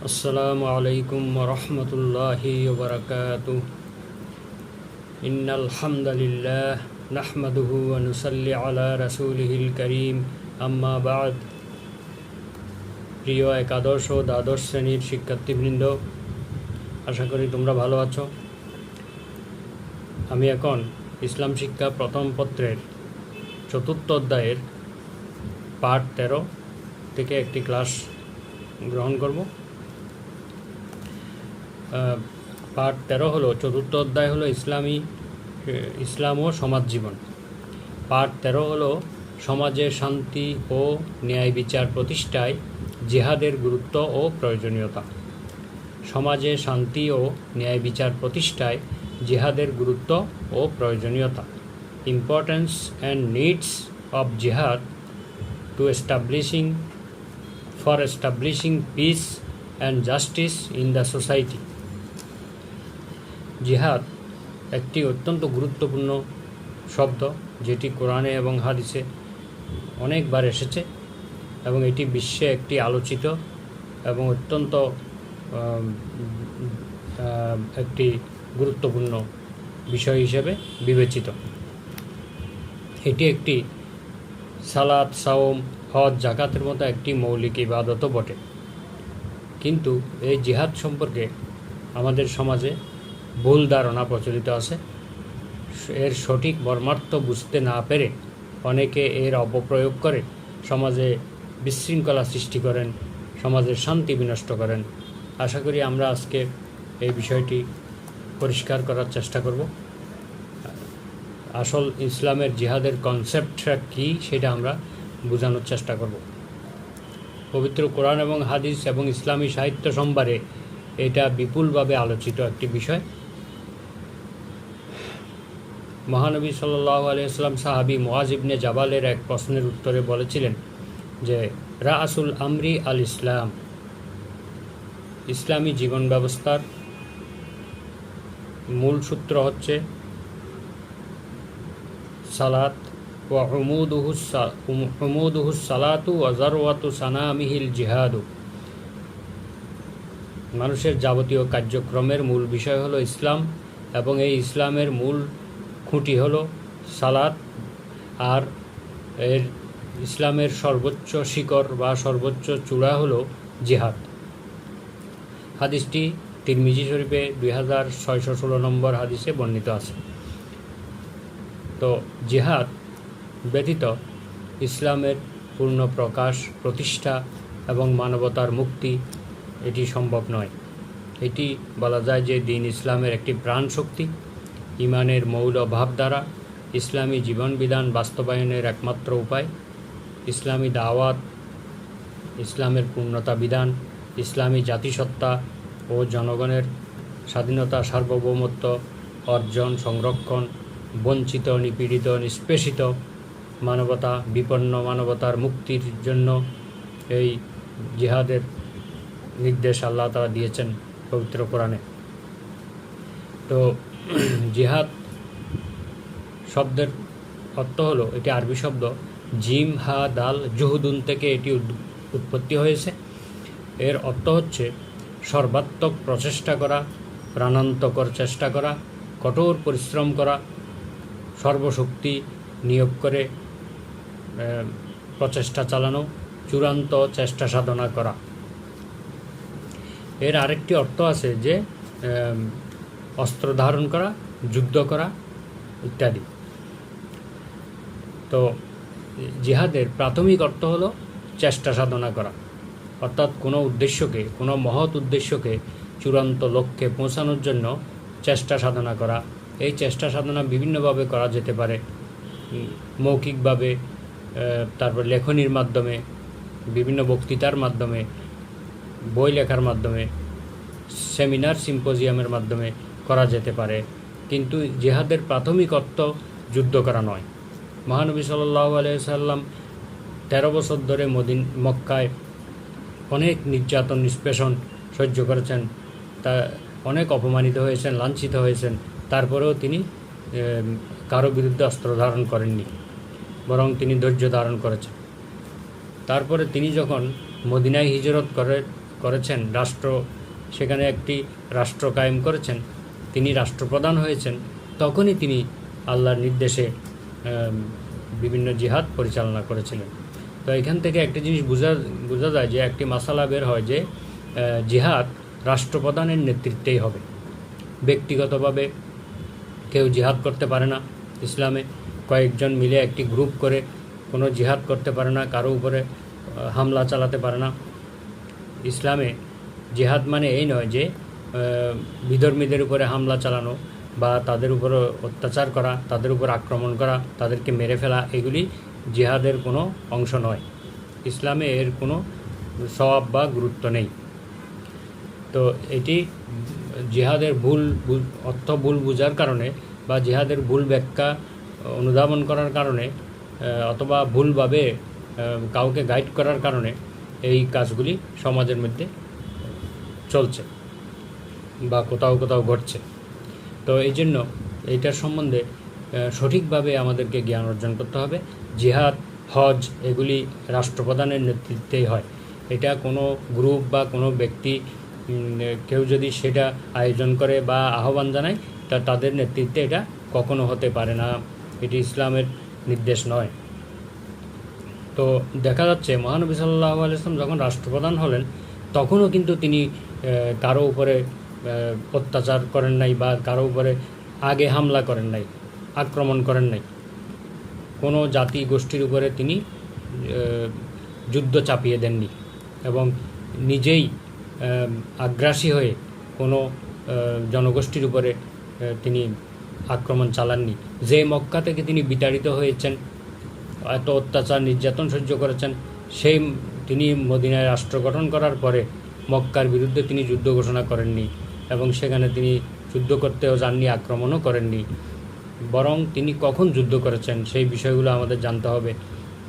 আসসালামু আলাইকুম ওয়া রাহমাতুল্লাহি ওয়া বারাকাতুহু ইন্নাল হামদালিল্লাহ নাহমাদুহু ওয়া নুসাল্লি আলা রাসূলিহিল কারীম আম্মা বা'দ। প্রিয় একাদশ ও দ্বাদশ শ্রেণীর শিক্ষার্থীবৃন্দ, আশা করি তোমরা ভালো আছো। আমি এখন ইসলাম শিক্ষা প্রথম পত্রের চতুর্থ অধ্যায়ের পাঠ 13 থেকে একটি ক্লাস গ্রহণ করব। পাঠ 13 হলো, চতুর্থ অধ্যায় হলো ইসলাম ও সমাজ জীবন। পাঠ 13 হলো সমাজে শান্তি ও ন্যায় বিচার প্রতিষ্ঠায় জিহাদের গুরুত্ব ও প্রয়োজনীয়তা। সমাজে শান্তি ও ন্যায় বিচার প্রতিষ্ঠায় জিহাদের গুরুত্ব ও প্রয়োজনীয়তা। ইম্পর্টেন্স অ্যান্ড নিডস অফ জিহাদ two establishing peace and justice in the society. জিহাদ একটি অত্যন্ত গুরুত্বপূর্ণ শব্দ, যেটি কোরআনে এবং হাদিসে অনেকবার এসেছে এবং এটি বিশ্বে একটি আলোচিত এবং অত্যন্ত একটি গুরুত্বপূর্ণ বিষয় হিসেবে বিবেচিত। এটি একটি সালাত, সাওম, হজ, জাকাতের মতো একটি মৌলিক ইবাদতও বটে। কিন্তু এই জিহাদ সম্পর্কে আমাদের সমাজে ভুল ধারণা প্রচলিত আছে। এর সঠিক মর্মার্থ বুঝতে না পেরে অনেকে এর অপপ্রয়োগ করে সমাজে বিশৃঙ্খলা সৃষ্টি করেন, সমাজের শান্তি বিনষ্ট করেন। আশা করি আমরা আজকে এই বিষয়টি পরিষ্কার করার চেষ্টা করব। আসল ইসলামের জিহাদের কনসেপ্টটা কী সেটা আমরা বোঝানোর চেষ্টা করব। পবিত্র কোরআন এবং হাদিস এবং ইসলামী সাহিত্য সম্ভারে এটা বিপুলভাবে আলোচিত একটি বিষয়। মহানবী সাল্লাল্লাহু আলাইহি ওয়াসাল্লাম সাহাবী মুআজ ইবনে জাবালের এক প্রশ্নের উত্তরে বলেছিলেন যে রাসুল আমরি আল ইসলাম, ইসলামী জীবন ব্যবস্থার মূল সূত্র হচ্ছে সালাত ওয়া হুমুদুহুস সালাতু ওয়া যারওয়াতু সানামিহিল জিহাদু। মানুষের যাবতীয় কার্যক্রমের মূল বিষয় হলো ইসলাম এবং এই ইসলামের মূল খুঁটি হলো সালাত, আর এর ইসলামের সর্বোচ্চ শিখর বা সর্বোচ্চ চূড়া হলো জিহাদ। হাদিসটি তিরমিজি শরীফে 2616 নম্বর হাদিসে বর্ণিত আছে। তো জিহাদ ব্যতীত ইসলামের পূর্ণ প্রকাশ, প্রতিষ্ঠা এবং মানবতার মুক্তি এটি সম্ভব নয়। এটি বলা যায় যে দ্বীন ইসলামের একটি প্রাণ শক্তি, ইমানের মৌল ভাবধারা, ইসলামী জীবনবিধান বাস্তবায়নের একমাত্র উপায়, ইসলামী দাওয়াত, ইসলামের পূর্ণতা বিধান, ইসলামী জাতিসত্তা ও জনগণের স্বাধীনতা, সার্বভৌমত্ব অর্জন, সংরক্ষণ, বঞ্চিত, নিপীড়িত, নিষ্পেষিত মানবতা, বিপন্ন মানবতার মুক্তির জন্য এই জিহাদের নির্দেশ আল্লাহ তাআলা দিয়েছেন পবিত্র কোরআনে। তো জিহাদ শব্দের অর্থ হলো, এটি আরবি শব্দ, জিম হা দাল জুহুদুন থেকে এটি উৎপত্তি হয়েছে। এর অর্থ হচ্ছে সর্বাত্মক প্রচেষ্টা করা, প্রাণান্তকর চেষ্টা করা, কঠোর পরিশ্রম করা, সর্বশক্তি নিয়োগ করে প্রচেষ্টা চালানো, চূড়ান্ত চেষ্টা সাধনা করা। এর আরেকটি অর্থ আছে যে অস্ত্র ধারণ করা, যুদ্ধ করা ইত্যাদি। তো জিহাদের প্রাথমিক অর্থ হলো চেষ্টা সাধনা করা, অর্থাৎ কোনো উদ্দেশ্যকে, কোনো মহৎ উদ্দেশ্যকে চূড়ান্ত লক্ষ্যে পৌঁছানোর জন্য চেষ্টা সাধনা করা। এই চেষ্টা সাধনা বিভিন্নভাবে করা যেতে পারে, মৌখিকভাবে, তারপর লেখনির মাধ্যমে, বিভিন্ন বক্তৃতার মাধ্যমে, বই লেখার মাধ্যমে, সেমিনার সিম্পোজিয়ামের মাধ্যমে করা যেতে পারে। কিন্তু জিহাদের প্রাথমিক অর্থ যুদ্ধ করা নয়। মহানবী সাল্লাল্লাহু আলাইহি ওয়াসাল্লাম 13 বছর ধরে মক্কায় অনেক নির্যাতন, নিষ্পেষণ সহ্য করেছেন, তা অনেক অপমানিত হয়েছেন, লাঞ্ছিত হয়েছেন। তারপরেও তিনি কারো বিরুদ্ধে অস্ত্র ধারণ করেননি, বরং তিনি ধৈর্য ধারণ করেছেন। তারপরে তিনি যখন মদিনায় হিজরত করেছেন, সেখানে একটি রাষ্ট্র কায়েম করেছেন, তিনি রাষ্ট্রপ্রধান হয়েছেন, তখনই তিনি আল্লাহর নির্দেশে বিভিন্ন জিহাদ পরিচালনা করেছিলেন। তো এখান থেকে একটা জিনিস বোঝা যায় যে একটি মাসালা বের হয় যে জিহাদ রাষ্ট্রপ্রধানের নেতৃত্বেই হবে। ব্যক্তিগতভাবে কেউ জিহাদ করতে পারে না। ইসলামে কয়েকজন মিলে একটি গ্রুপ করে কোনো জিহাদ করতে পারে না, কারো উপরে হামলা চালাতে পারে না। ইসলামে জিহাদ মানে এই নয় যে বিধর্মীদের উপরে হামলা চালানো বা তাদের উপর অত্যাচার করা, তাদের উপর আক্রমণ করা, তাদেরকে মেরে ফেলা, এগুলি জিহাদের কোনো অংশ নয়। ইসলামে এর কোনো সওয়াব বা গুরুত্ব নেই। তো এটি জিহাদের অর্থ ভুল বোঝার কারণে বা জিহাদের ভুল ব্যাখ্যা অনুধাবন করার কারণে অথবা ভুলভাবে কাউকে গাইড করার কারণে এই কাজগুলি সমাজের মধ্যে চলছে বা কোথাও কোথাও ঘটছে। তো এই জন্য এইটার সম্বন্ধে সঠিকভাবে আমাদেরকে জ্ঞান অর্জন করতে হবে। জিহাদ, হজ এগুলি রাষ্ট্রপ্রধানের নেতৃত্বেই হয়। এটা কোনো গ্রুপ বা কোনো ব্যক্তি কেউ যদি সেটা আয়োজন করে বা আহ্বান জানায়, তাদের নেতৃত্বে এটা কখনো হতে পারে না। এটি ইসলামের নির্দেশ নয়। তো দেখা যাচ্ছে মহানবী সাল্লাল্লাহু আলাইহি ওয়াসাল্লাম যখন রাষ্ট্রপ্রধান হলেন, তখনও কিন্তু তিনি কারো উপরে অত্যাচার করেন নাই বা কারো উপরে আগে হামলা করেন নাই, আক্রমণ করেন নাই। কোনো জাতি গোষ্ঠীর উপরে তিনি যুদ্ধ চাপিয়ে দেননি এবং নিজেই আগ্রাসী হয়ে কোনো জনগোষ্ঠীর উপরে তিনি আক্রমণ চালাননি। যে মক্কা থেকে তিনি বিতাড়িত হয়েছেন, এত অত্যাচার নির্যাতন সহ্য করেছেন, তিনি মদিনায় রাষ্ট্র গঠন করার পরে মক্কার বিরুদ্ধে তিনি যুদ্ধ ঘোষণা করেননি এবং সেখানে তিনি যুদ্ধ করতেও যাননি, আক্রমণও করেননি। বরং তিনি কখন যুদ্ধ করেছেন সেই বিষয়গুলো আমাদের জানতে হবে।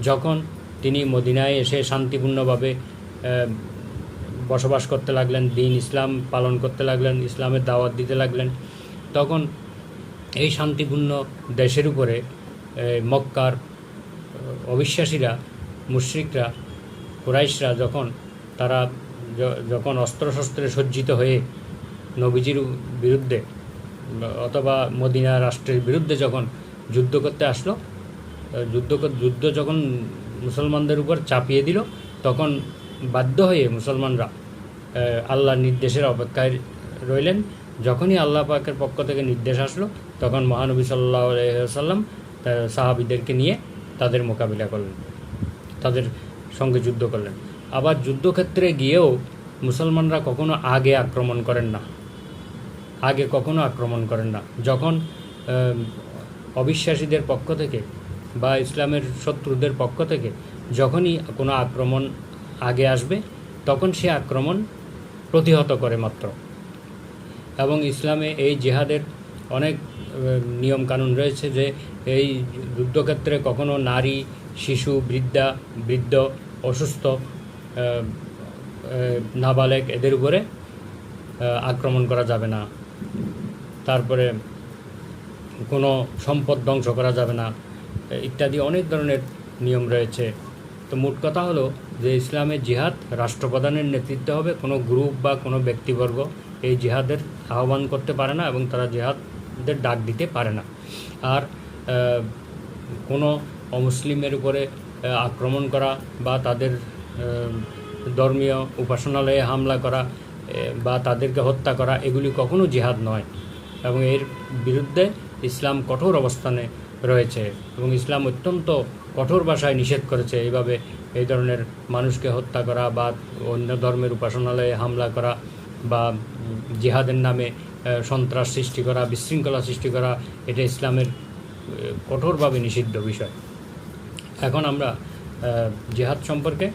যখন তিনি মদিনায় এসে শান্তিপূর্ণভাবে বসবাস করতে লাগলেন, দ্বীন ইসলাম পালন করতে লাগলেন, ইসলামের দাওয়াত দিতে লাগলেন, তখন এই শান্তিপূর্ণ দেশের উপরে মক্কার অবিশ্বাসীরা, মুশরিকরা, কুরাইশরা যখন অস্ত্রশস্ত্রে সজ্জিত হয়ে নবীজির বিরুদ্ধে অথবা মদিনা রাষ্ট্রের বিরুদ্ধে যখন যুদ্ধ করতে আসলো, যুদ্ধ যখন মুসলমানদের উপর চাপিয়ে দিল, তখন বাধ্য হয়ে মুসলমানরা আল্লাহর নির্দেশের অপেক্ষায় রইলেন। যখনই আল্লাহ পাকের পক্ষ থেকে নির্দেশ আসলো, তখন মহানবী সাল্লাল্লাহু আলাইহি ওয়াসাল্লাম সাহাবীদেরকে নিয়ে তাদের মোকাবিলা করলেন, তাদের সঙ্গে যুদ্ধ করলেন। আবার যুদ্ধক্ষেত্রে গিয়েও মুসলমানরা কখনো আগে কখনো আক্রমণ করেন না। যখন অবিশ্বাসীদের পক্ষ থেকে বা ইসলামের শত্রুদের পক্ষ থেকে যখনই কোনো আক্রমণ আগে আসবে, তখন সে আক্রমণ প্রতিহত করে মাত্র। এবং ইসলামে এই জিহাদের অনেক নিয়মকানুন রয়েছে যে এই যুদ্ধক্ষেত্রে কখনো নারী, শিশু, বৃদ্ধ, অসুস্থ, নাবালেগ এদের উপরে আক্রমণ করা যাবে না। তারপরে কোনো সম্পদ ধ্বংস করা যাবে না, ইত্যাদি অনেক ধরনের নিয়ম রয়েছে। তো মোট কথা হলো যে ইসলামের জিহাদ রাষ্ট্রপ্রধানের নেতৃত্বে হবে। কোনো গ্রুপ বা কোনো ব্যক্তিবর্গ এই জিহাদের আহ্বান করতে পারে না এবং তারা জিহাদের ডাক দিতে পারে না। আর কোনো অমুসলিমের উপরে আক্রমণ করা বা তাদের ধর্মীয় উপাসনালয়ে হামলা করা বা তাদেরকে হত্যা করা, এগুলি কখনো জিহাদ নয় এবং এর বিরুদ্ধে ইসলাম কঠোর অবস্থানে রয়েছে এবং ইসলাম অত্যন্ত কঠোর ভাষায় নিষেধ করেছে এইভাবে এই ধরনের মানুষকে হত্যা করা বা অন্য ধর্মের উপাসনালয়ে হামলা করা বা জিহাদের নামে সন্ত্রাস সৃষ্টি করা, বিশৃঙ্খলা সৃষ্টি করা। এটা ইসলামের কঠোরভাবে নিষিদ্ধ বিষয়। এখন আমরা জিহাদ সম্পর্কে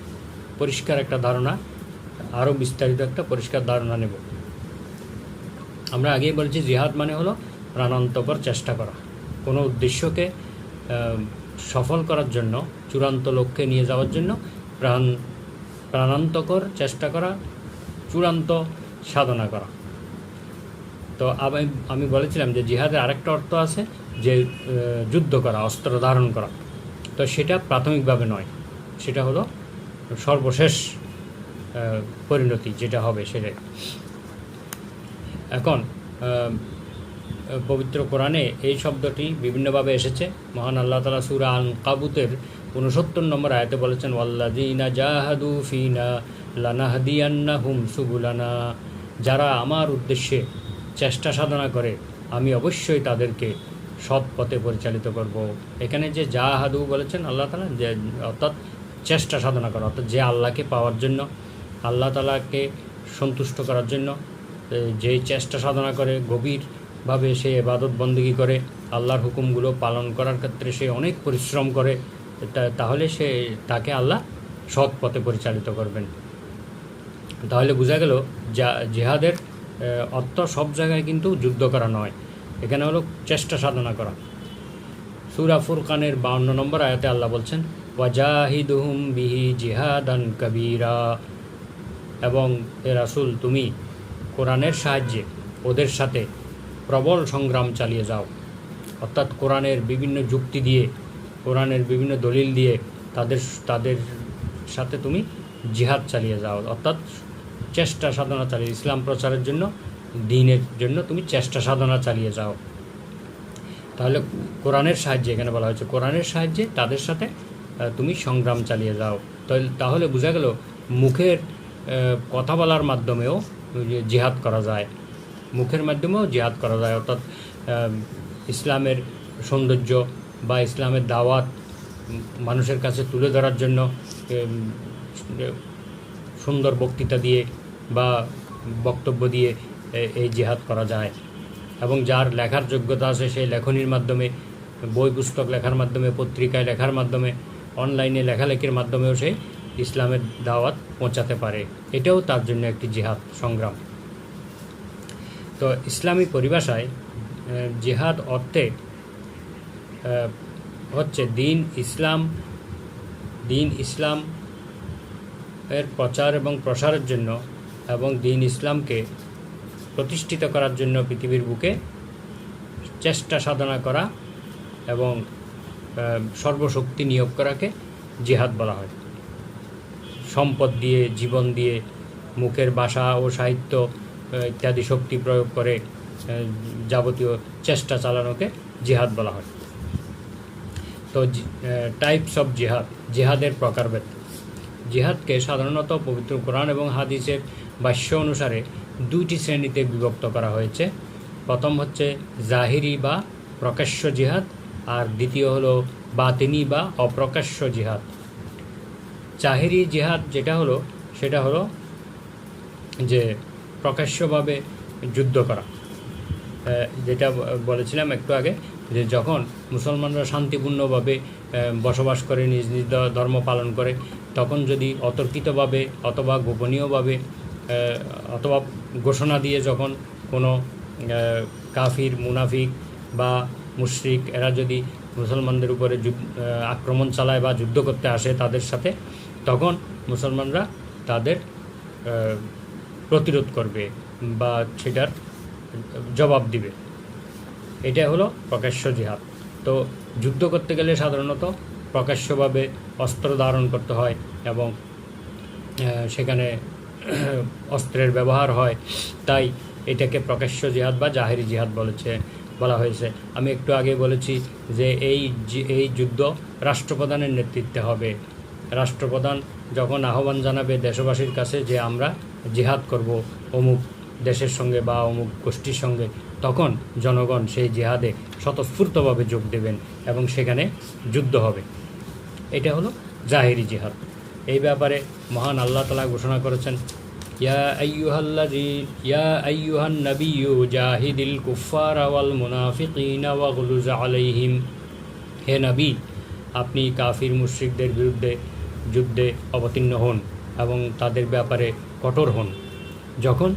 পরিষ্কার একটা ধারণা, আরও বিস্তারিত একটা পরিষ্কার ধারণা নেব। আমরা আগেই বলেছি জিহাদ মানে হলো প্রাণান্তকর চেষ্টা করা, কোনো উদ্দেশ্যকে সফল করার জন্য, চূড়ান্ত লক্ষ্যে নিয়ে যাওয়ার জন্য প্রাণান্তকর চেষ্টা করা, চূড়ান্ত সাধনা করা। তো আমি বলেছিলাম যে জিহাদের আরেকটা অর্থ আছে যে যুদ্ধ করা, অস্ত্র ধারণ করা। তো সেটা প্রাথমিকভাবে নয়, সেটা হলো সর্বশেষ পরিণতি যেটা হবে সেটাই। এখন পবিত্র কোরআনে এই শব্দটি বিভিন্নভাবে এসেছে। মহান আল্লাহ তাআলা সূরা আনকাবুতের ৬৯ নম্বর আয়াতে বলেছেন, ওয়াল্লাযীনা জাহাদু ফিনা লানাহদিয়ান্নাহুম সুবুলানা, যারা আমার উদ্দেশ্যে চেষ্টা সাধনা করে আমি অবশ্যই তাদেরকে সৎ পথে পরিচালিত করব। এখানে যে জাহাদু বলেছেন আল্লাহ তাআলা, যে অর্থাৎ চেষ্টা সাধনা করা, অর্থাৎ যে আল্লাহকে পাওয়ার জন্য, আল্লাহ তাআলাকে সন্তুষ্ট করার জন্য যেই চেষ্টা সাধনা করে, গভীরভাবে সে ইবাদত বন্দেগী করে, আল্লাহর হুকুমগুলো পালন করার ক্ষেত্রে সে অনেক পরিশ্রম করে, তাহলে তাকে আল্লাহ সৎ পথে পরিচালিত করবেন। তাহলে বোঝা গেল জিহাদের অর্থ সব জায়গায় কিন্তু যুদ্ধ করা নয়, এখানে হলো চেষ্টা সাধনা করা। সূরা ফুরকানের 52 নম্বর আয়াতে আল্লাহ বলছেন, ওয়াজাহিদুহুম বিহি জিহাদান কাবীরা, এবং এ রাসূল তুমি কোরআনের সাহায্যে ওদের সাথে প্রবল সংগ্রাম চালিয়ে যাও। অর্থাৎ কোরআনের বিভিন্ন যুক্তি দিয়ে, কোরআনের বিভিন্ন দলিল দিয়ে তাদের সাথে তুমি জিহাদ চালিয়ে যাও, অর্থাৎ চেষ্টা সাধনা চালিয়ে, ইসলাম প্রচারের জন্য, দ্বীনের জন্য তুমি চেষ্টা সাধনা চালিয়ে যাও। তাহলে কোরআনের সাহায্যে, এখানে বলা হয়েছে কোরআনের সাহায্যে তাদের সাথে তুমি সংগ্রাম চালিয়ে যাও। তাহলে বোঝা গেল মুখের কথা বলার মাধ্যমেও জিহাদ করা যায়, মুখের মাধ্যমেও জিহাদ করা যায়। অর্থাৎ ইসলামের সৌন্দর্য বা ইসলামের দাওয়াত মানুষের কাছে তুলে ধরার জন্য সুন্দর বক্তৃতা দিয়ে বা বক্তব্য দিয়ে এই জিহাদ করা যায়। এবং যার লেখার যোগ্যতা আছে সেই লেখনীর মাধ্যমে, বই পুস্তক লেখার মাধ্যমে, পত্রিকায় লেখার মাধ্যমে, অনলাইনে লেখালেখির মাধ্যমেও সে ইসলামের দাওয়াত পৌঁছাতে পারে। এটাও তার জন্য একটি জিহাদ, সংগ্রাম। তো ইসলামী পরিভাষায় জিহাদ অর্থে হচ্ছে দিন ইসলাম এর প্রচার এবং প্রসারের জন্য এবং দিন ইসলামকে প্রতিষ্ঠিত করার জন্য পৃথিবীর বুকে চেষ্টা সাধনা করা এবং সর্বশক্তি নিয়োগ করাকে জিহাদ বলা হয়। সম্পদ দিয়ে, জীবন দিয়ে, মুখের ভাষা ও সাহিত্য ইত্যাদি শক্তি প্রয়োগ করে যাবতীয় চেষ্টা চালানোকে জিহাদ বলা হয়। তো টাইপস অফ জিহাদের প্রকারভেদ। জিহাদকে সাধারণত পবিত্র কোরআন এবং হাদিসের ভাষ্য অনুসারে দুইটি শ্রেণীতে বিভক্ত করা হয়েছে। প্রথম হচ্ছে জাহিরি বা প্রকাশ্য জিহাদ, আর দ্বিতীয় হলো বাতিনি বা অপ্রকাশ্য জিহাদ। জাহিরি জিহাদ সেটা হলো যে প্রকাশ্যভাবে যুদ্ধ করা, যেটা বলেছিলাম একটু আগে, যে যখন মুসলমানরা শান্তিপূর্ণভাবে বসবাস করে, নিজ নিজ ধর্ম পালন করে, তখন যদি অতর্কিতভাবে অথবা গোপনীয়ভাবে অথবা ঘোষণা দিয়ে যখন কোনো কাফির, মুনাফিক বা মুশরিক এরা যদি মুসলমানদের উপরে আক্রমণ চালায় বা যুদ্ধ করতে আসে তাদের সাথে, তখন মুসলমানরা তাদের প্রতিরোধ করবে বা সেটার জবাব দিবে। এটা হলো প্রকাশ্য জিহাদ। তো যুদ্ধ করতে গেলে সাধারণত প্রকাশ্যভাবে অস্ত্র ধারণ করতে হয় এবং সেখানে অস্ত্রের ব্যবহার হয়, তাই এটাকে প্রকাশ্য জিহাদ বা জাহেরি জিহাদ বলা হয়েছে। আমি একটু আগে বলেছি যে এই যুদ্ধ রাষ্ট্রপ্রধানের নেতৃত্বে হবে। রাষ্ট্রপ্রধান যখন আহ্বান জানাবে দেশবাসীর কাছে যে আমরা জিহাদ করব অমুক দেশের সঙ্গে বা অমুক গোষ্ঠীর সঙ্গে, তখন জনগণ সেই জিহাদে স্বতঃস্ফূর্তভাবে যোগ দেবেন এবং সেখানে যুদ্ধ হবে। এটা হলো জাহেরি জিহাদ। এই ব্যাপারে মহান আল্লাহ তাআলা ঘোষণা করেছেন, ইয়া আইয়ুহান নাবিয়্যু জাহিদিল কুফারা ওয়াল মুনাফিকিনা ওয়াগলুজ আলাইহিম। হে নবী, আপনি কাফির মুশরিকদের বিরুদ্ধে যুদ্ধে অবতীর্ণ হন এবং তাদের ব্যাপারে কঠোর হন। যখন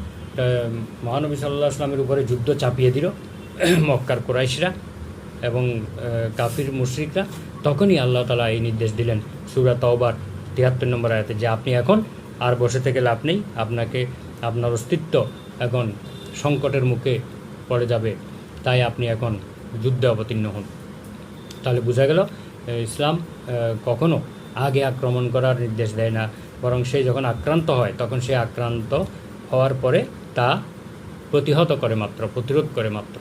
মহানবী সাল্লাল্লাহু আলাইহি ওয়াসাল্লামের উপরে যুদ্ধ চাপিয়ে দিল মক্কার কুরাইশরা এবং কাফির মুশরিকরা, তখনই আল্লাহ তাআলা এই নির্দেশ দিলেন সূরা তাওবার ৭৩ নম্বর আয়াতে, যে আপনি এখন আর বসে থেকে লাভ নেই, আপনার অস্তিত্ব এখন সংকটের মুখে পড়ে যাবে, তাই আপনি এখন যুদ্ধে অবতীর্ণ হন। তাহলে বোঝা গেল ইসলাম কখনো আগে আক্রমণ করার নির্দেশ দেয় না, বরং সে যখন আক্রান্ত হয় তখন সে আক্রান্ত হওয়ার পরে তা প্রতিহত করে মাত্র, প্রতিরোধ করে মাত্র।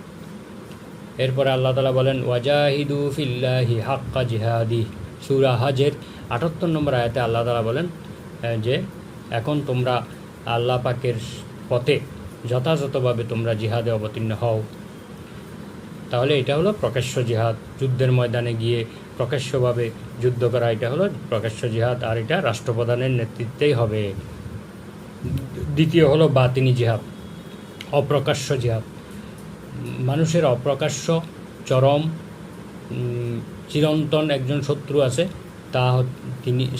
এরপরে আল্লাহ তাআলা বলেন ওয়াজাহিদু ফিল্লাহি হাক্কা জিহাদি। সূরা হজের ৭৮ নম্বর আয়াতে আল্লাহ তাআলা বলেন যে এখন তোমরা আল্লাহ পাকের পথে যথাযথভাবে তোমরা জিহাদে অবতীর্ণ হও। তাহলে এটা হলো প্রকাশ্য জিহাদ, যুদ্ধের ময়দানে গিয়ে প্রকাশ্যভাবে যুদ্ধ করা, এটা হলো প্রকাশ্য জিহাদ, আর এটা রাষ্ট্রপ্রধানের নেতৃত্বেই হবে। দ্বিতীয় হলো বাতিনি জিহাদ, অপ্রকাশ্য জিহাদ। মানুষের অপ্রকাশ্য চরম চিরন্তন একজন শত্রু আছে,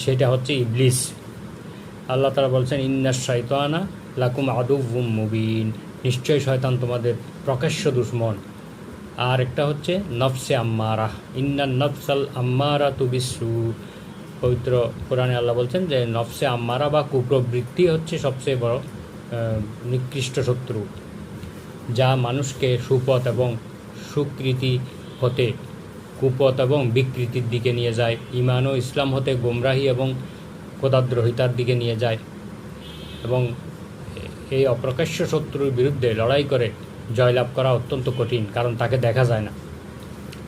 সেটা হচ্ছে ইবলিস। আল্লাহ তাআলা বলছেন ইন্নাশ শাইতানা লাকুম আদুউম মুবিন, নিশ্চয় শয়তান তোমাদের প্রকাশ্য দুশমন। আর একটা হচ্ছে নফসে আম্মারা, ইন্নান নফসাল আম্মারা তু বিসু। পবিত্র কোরআনে আল্লাহ বলছেন যে নফসে আম্মারা বা কুপ্রবৃত্তি হচ্ছে সবচেয়ে বড় নিকৃষ্ট শত্রু, যা মানুষকে সুপথ এবং সুকৃতি হতে কুপথ এবং বিকৃতির দিকে নিয়ে যায়, ঈমান ও ইসলাম হতে গোমরাহি এবং খোদাদ্রোহিতার দিকে নিয়ে যায়। এবং এই অপ্রকাশ্য শত্রুর বিরুদ্ধে লড়াই করে জয়লাভ করা অত্যন্ত কঠিন, কারণ তাকে দেখা যায় না।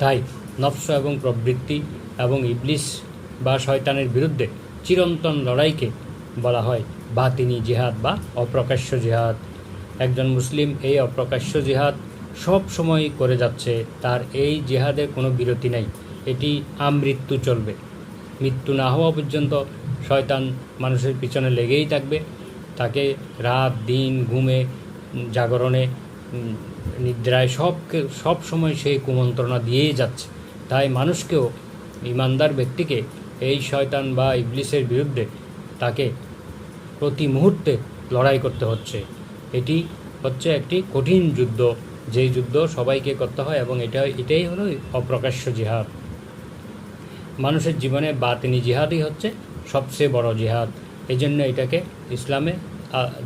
তাই নফস এবং প্রবৃত্তি এবং ইবলিস বা শয়তানের বিরুদ্ধে চিরন্তন লড়াইকে বলা হয় বাতিনি জিহাদ বা অপ্রকাশ্য জিহাদ। একজন মুসলিম এই অপ্রকাশ্য জিহাদ সব সময় করে যাচ্ছে, তার এই জিহাদের কোনো বিরতি নাই, এটি আমৃত্যু চলবে। মৃত্যু না হওয়া পর্যন্ত শয়তান মানুষের পিছনে লেগেই থাকবে, তাকে রাত দিন ঘুমে জাগরণে নিদ্রায় সব সময় সেই কুমন্ত্রণা দিয়েই যাচ্ছে। তাই মানুষকেও, ইমানদার ব্যক্তিকে এই শয়তান বা ইবলিসের বিরুদ্ধে তাকে প্রতি মুহূর্তে লড়াই করতে হচ্ছে। এটি হচ্ছে একটি কঠিন যুদ্ধ, যেই যুদ্ধ সবাইকে করতে হয়, এবং এটাই হলো অপ্রকাশ্য জিহাদ। মানুষের জীবনে বাতিনি জিহাদই হচ্ছে সবচেয়ে বড় জিহাদ। এই জন্য এটাকে ইসলামে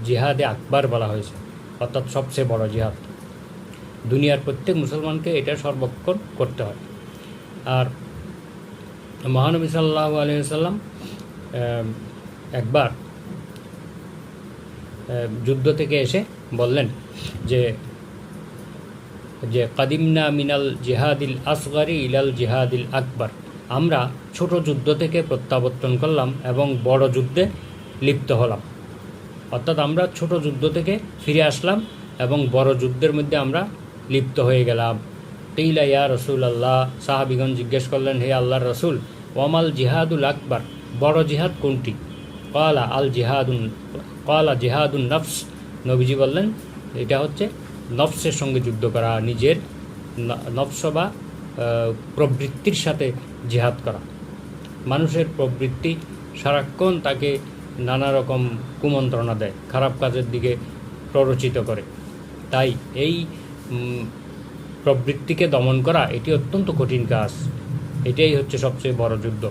জিহাদে আকবার বলা হয়েছে, অর্থাৎ সবচেয়ে বড় জিহাদ। দুনিয়ার প্রত্যেক মুসলমানকে এটা সর্বক্ষণ করতে হয়। আর মহানবী সাল্লাল্লাহু আলাইহি ওয়াসাল্লাম একবার যুদ্ধ থেকে এসে বললেন যে কাদিমনা মিনাল জিহাদিল আসগারি ইলাল জিহাদিল আকবার, আমরা ছোট যুদ্ধ থেকে প্রত্যাবর্তন করলাম এবং বড় যুদ্ধে লিপ্ত হলাম। অর্থাৎ আমরা ছোট যুদ্ধ থেকে ফিরে আসলাম এবং বড় যুদ্ধের মধ্যে আমরা লিপ্ত হয়ে গেলাম। কিলা ইয়া রাসূলুল্লাহ, সাহাবীগণ জিজ্ঞেস করলেন, হে আল্লাহর রাসূল, ওয়ামাল জিহাদুল আকবার, বড় জিহাদ কোনটি? ক্বালা জিহাদুন নফস, নবীজি বললেন এটা হচ্ছে নফসের সঙ্গে যুদ্ধ করা, নিজের নফস বা প্রবৃত্তির সাথে জিহাদ করা। মানুষের প্রবৃত্তি সারাক্ষণ তাকে নানা রকম কুমন্ত্রণা দেয়, খারাপ কাজের দিকে প্ররোচিত করে। তাই এই প্রবৃত্তিকে দমন করা এটি অত্যন্ত কঠিন কাজ, এটাই হচ্ছে সবচেয়ে বড় যুদ্ধ।